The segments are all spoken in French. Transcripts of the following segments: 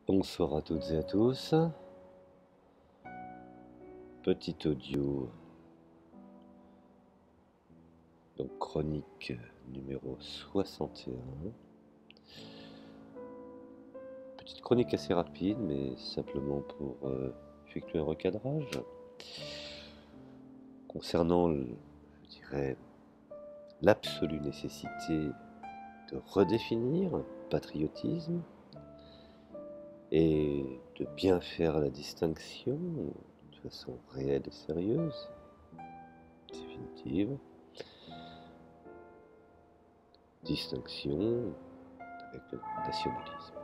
Bonsoir à toutes et à tous. Petit audio, donc chronique numéro 61. Petite chronique assez rapide, mais simplement pour effectuer un recadrage concernant, je dirais, l'absolue nécessité de redéfinir le patriotisme et de bien faire la distinction de façon réelle et sérieuse, définitive, distinction avec le nationalisme.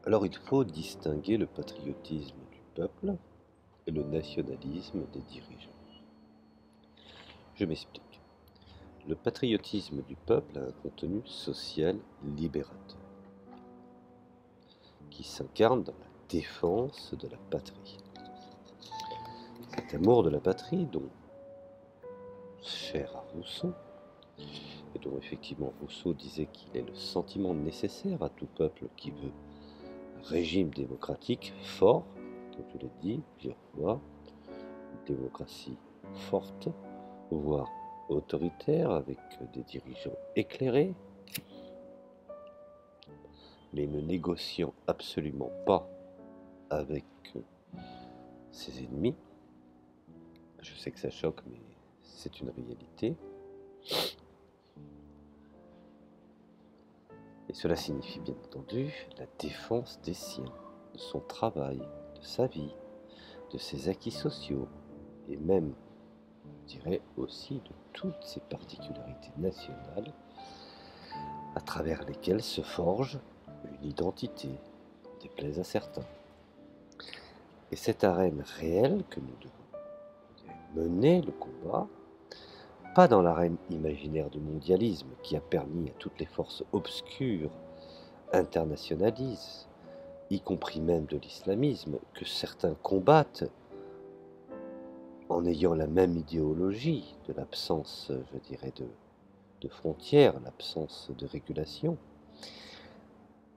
Alors il faut distinguer le patriotisme du peuple et le nationalisme des dirigeants. Je m'explique. Le patriotisme du peuple a un contenu social libérateur qui s'incarne dans la défense de la patrie. Cet amour de la patrie, dont cher à Rousseau, et dont effectivement Rousseau disait qu'il est le sentiment nécessaire à tout peuple qui veut un régime démocratique fort, comme je l'ai dit plusieurs fois, une démocratie forte, voire autoritaire, avec des dirigeants éclairés, mais ne négociant absolument pas avec ses ennemis. Je sais que ça choque, mais c'est une réalité. Et cela signifie bien entendu la défense des siens, de son travail, de sa vie, de ses acquis sociaux, et même, je dirais aussi, de toutes ses particularités nationales à travers lesquelles se forge une identité, déplaise à certains. Et cette arène réelle que nous devons mener le combat, pas dans l'arène imaginaire du mondialisme qui a permis à toutes les forces obscures internationalistes, y compris même de l'islamisme, que certains combattent en ayant la même idéologie de l'absence, je dirais, de frontières, l'absence de régulation.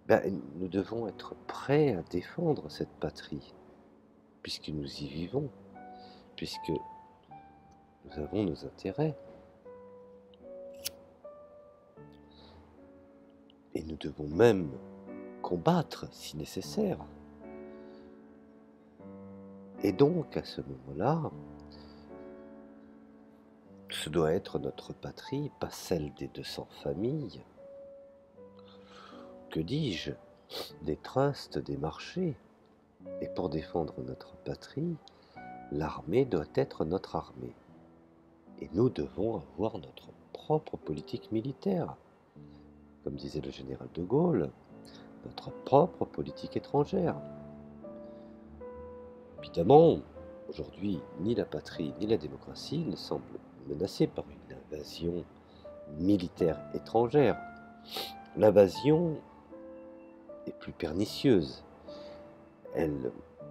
Nous devons être prêts à défendre cette patrie, puisque nous y vivons, puisque nous avons nos intérêts. Et nous devons même combattre si nécessaire. Et donc, à ce moment-là, ce doit être notre patrie, pas celle des 200 familles, que dis-je, des trusts, des marchés. Et pour défendre notre patrie, l'armée doit être notre armée. Et nous devons avoir notre propre politique militaire. Comme disait le général de Gaulle, notre propre politique étrangère. Évidemment, aujourd'hui, ni la patrie ni la démocratie ne semblent menacées par une invasion militaire étrangère. L'invasion est plus pernicieuse.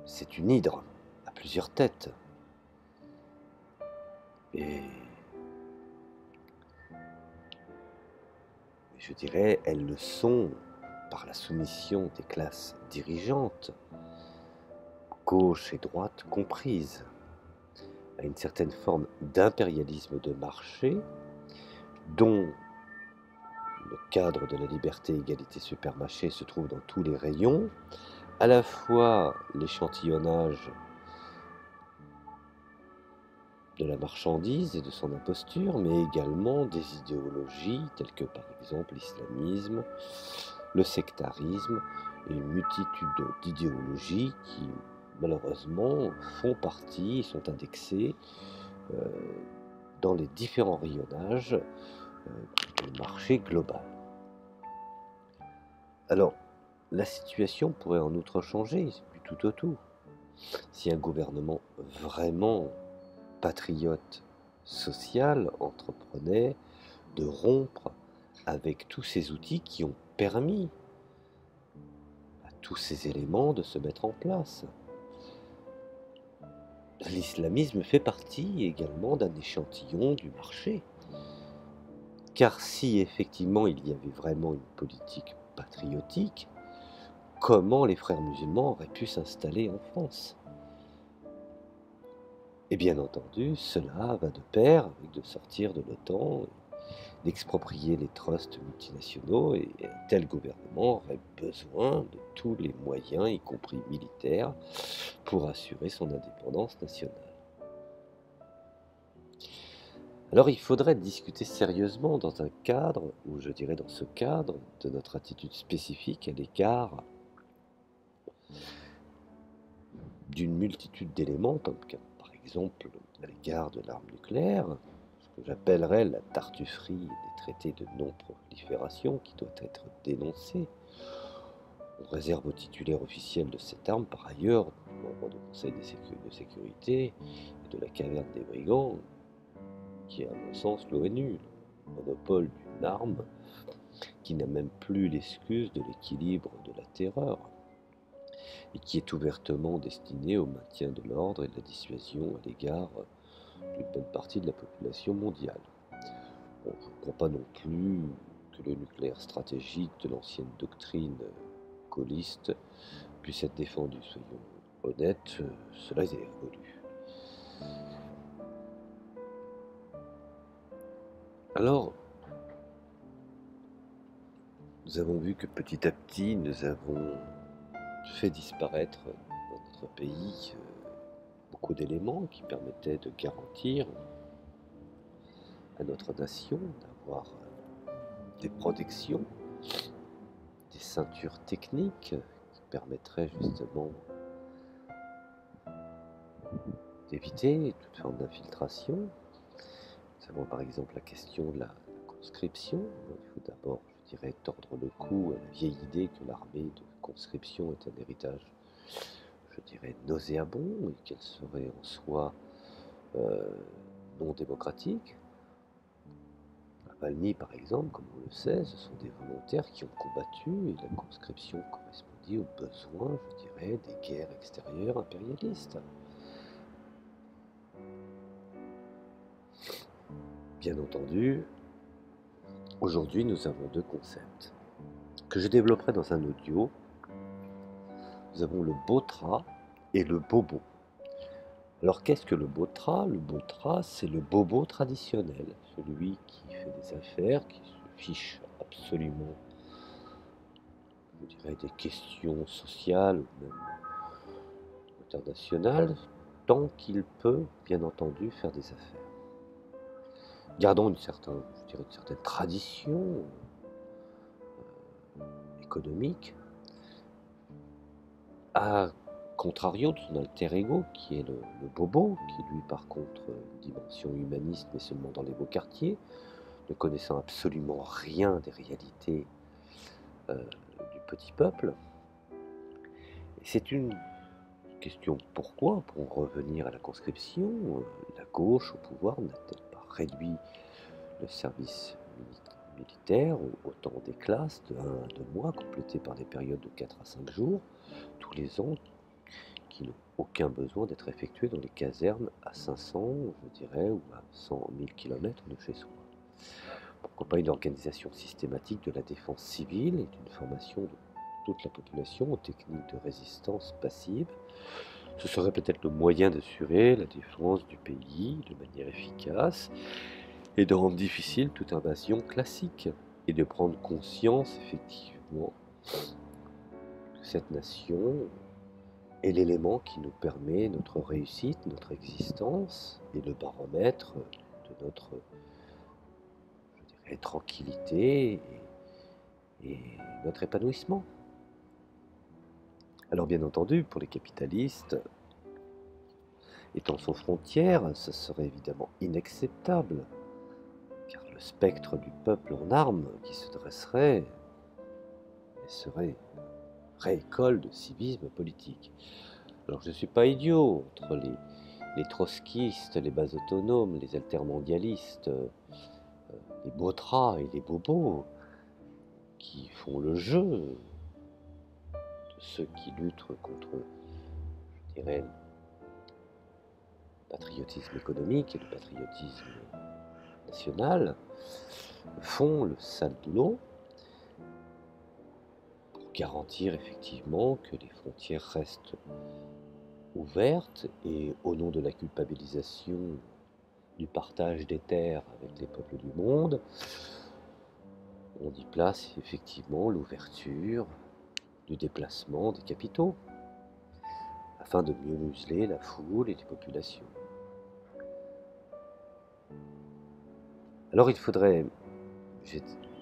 C'est une hydre à plusieurs têtes. Et je dirais, elles le sont par la soumission des classes dirigeantes, gauche et droite comprises, à une certaine forme d'impérialisme de marché dont le cadre de la liberté, égalité, supermarché se trouve dans tous les rayons, à la fois l'échantillonnage de la marchandise et de son imposture, mais également des idéologies telles que par exemple l'islamisme, le sectarisme et une multitude d'idéologies qui malheureusement font partie, sont indexées dans les différents rayonnages du marché global. Alors, la situation pourrait en outre changer du tout au tout si un gouvernement vraiment patriote social entreprenait de rompre avec tous ces outils qui ont permis à tous ces éléments de se mettre en place. L'islamisme fait partie également d'un échantillon du marché Car si effectivement il y avait vraiment une politique patriotique, comment les frères musulmans auraient pu s'installer en France? Et bien entendu, cela va de pair avec de sortir de l'OTAN, d'exproprier les trusts multinationaux, et un tel gouvernement aurait besoin de tous les moyens, y compris militaires, pour assurer son indépendance nationale. Alors il faudrait discuter sérieusement dans un cadre, ou je dirais dans ce cadre, de notre attitude spécifique à l'égard d'une multitude d'éléments, comme par exemple à l'égard de l'arme nucléaire, ce que j'appellerais la tartufferie des traités de non-prolifération qui doit être dénoncée. On réserve aux titulaires officiels de cette arme, par ailleurs, membre du Conseil de sécurité et de la caverne des brigands, qui est à mon sens l'ONU, le monopole d'une arme qui n'a même plus l'excuse de l'équilibre de la terreur, et qui est ouvertement destinée au maintien de l'ordre et de la dissuasion à l'égard d'une bonne partie de la population mondiale. Bon, je ne crois pas non plus que le nucléaire stratégique de l'ancienne doctrine gaulliste puisse être défendu. Soyons honnêtes, cela est révolu. Alors, nous avons vu que petit à petit, nous avons fait disparaître dans notre pays beaucoup d'éléments qui permettaient de garantir à notre nation d'avoir des protections, des ceintures techniques qui permettraient justement d'éviter toute forme d'infiltration. Nous avons par exemple la question de la conscription. Il faut d'abord, je dirais, tordre le cou à la vieille idée que l'armée de conscription est un héritage, je dirais, nauséabond, et qu'elle serait en soi non démocratique. À Valmy, par exemple, comme on le sait, ce sont des volontaires qui ont combattu, et la conscription correspondait aux besoins, je dirais, des guerres extérieures impérialistes. Bien entendu, aujourd'hui nous avons deux concepts que je développerai dans un audio. Nous avons le BOTRA et le bobo. Alors qu'est-ce que le BOTRA? Le BOTRA, c'est le bobo traditionnel, celui qui fait des affaires, qui se fiche absolument, je dirais, des questions sociales ou même internationales, tant qu'il peut, bien entendu, faire des affaires. Gardons je dirais, une certaine tradition économique, à contrario de son alter ego, qui est le bobo, qui lui, par contre, une dimension humaniste, mais seulement dans les beaux quartiers, ne connaissant absolument rien des réalités du petit peuple. Et c'est une question pourquoi, pour revenir à la conscription, la gauche au pouvoir n'a-t-elle pas réduit le service militaire au temps des classes de 1 à 2 mois, complété par des périodes de 4 à 5 jours, tous les ans, qui n'ont aucun besoin d'être effectués dans les casernes à 500, je dirais, ou à 100 000 km de chez soi. Pourquoi pas une organisation systématique de la défense civile et d'une formation de toute la population aux techniques de résistance passive? Ce serait peut-être le moyen d'assurer la défense du pays de manière efficace et de rendre difficile toute invasion classique, et de prendre conscience effectivement que cette nation est l'élément qui nous permet notre réussite, notre existence, et le baromètre de notre, je dirais, tranquillité et notre épanouissement. Alors bien entendu, pour les capitalistes, étant sans frontières, ce serait évidemment inacceptable, car le spectre du peuple en armes qui se dresserait serait réécole de civisme politique. Alors je ne suis pas idiot, entre les trotskistes, les bas autonomes, les altermondialistes, les botras et les bobos, qui font le jeu de ceux qui luttent contre, je dirais, le patriotisme économique et le patriotisme nationales font le sale boulot pour garantir effectivement que les frontières restent ouvertes et au nom de la culpabilisation du partage des terres avec les peuples du monde, on y place effectivement l'ouverture du déplacement des capitaux afin de mieux museler la foule et les populations. Alors il faudrait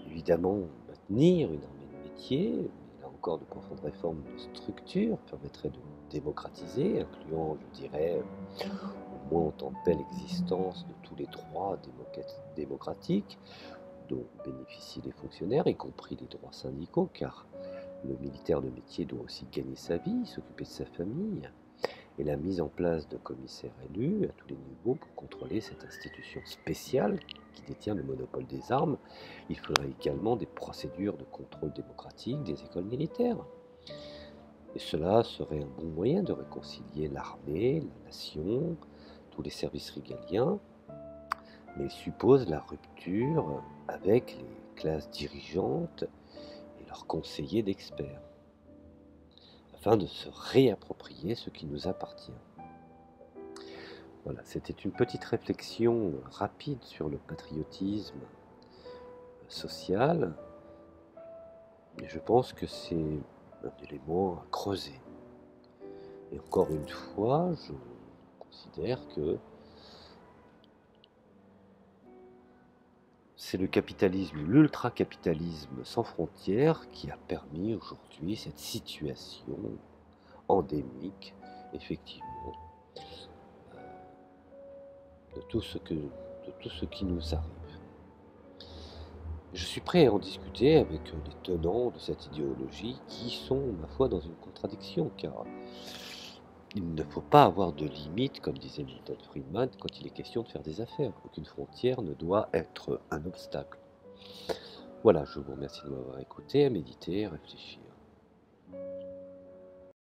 évidemment maintenir une armée de métiers, mais là encore de profondes réformes de structure permettraient de démocratiser, incluant, je dirais, au moins autant de paix l'existence de tous les droits démocratiques dont bénéficient les fonctionnaires, y compris les droits syndicaux, car le militaire de métier doit aussi gagner sa vie, s'occuper de sa famille, et la mise en place de commissaires élus à tous les niveaux pour contrôler cette institution spéciale qui détient le monopole des armes. Il faudrait également des procédures de contrôle démocratique des écoles militaires. Et cela serait un bon moyen de réconcilier l'armée, la nation, tous les services régaliens, mais il suppose la rupture avec les classes dirigeantes et leurs conseillers d'experts, afin de se réapproprier ce qui nous appartient. Voilà, c'était une petite réflexion rapide sur le patriotisme social, et je pense que c'est un élément à creuser. Et encore une fois, je considère que c'est le capitalisme, l'ultra-capitalisme sans frontières qui a permis aujourd'hui cette situation endémique, effectivement, de tout ce qui nous arrive. Je suis prêt à en discuter avec les tenants de cette idéologie qui sont, ma foi, dans une contradiction, car il ne faut pas avoir de limite, comme disait Milton Friedman, quand il est question de faire des affaires. Aucune frontière ne doit être un obstacle. Voilà, je vous remercie de m'avoir écouté, à méditer, à réfléchir.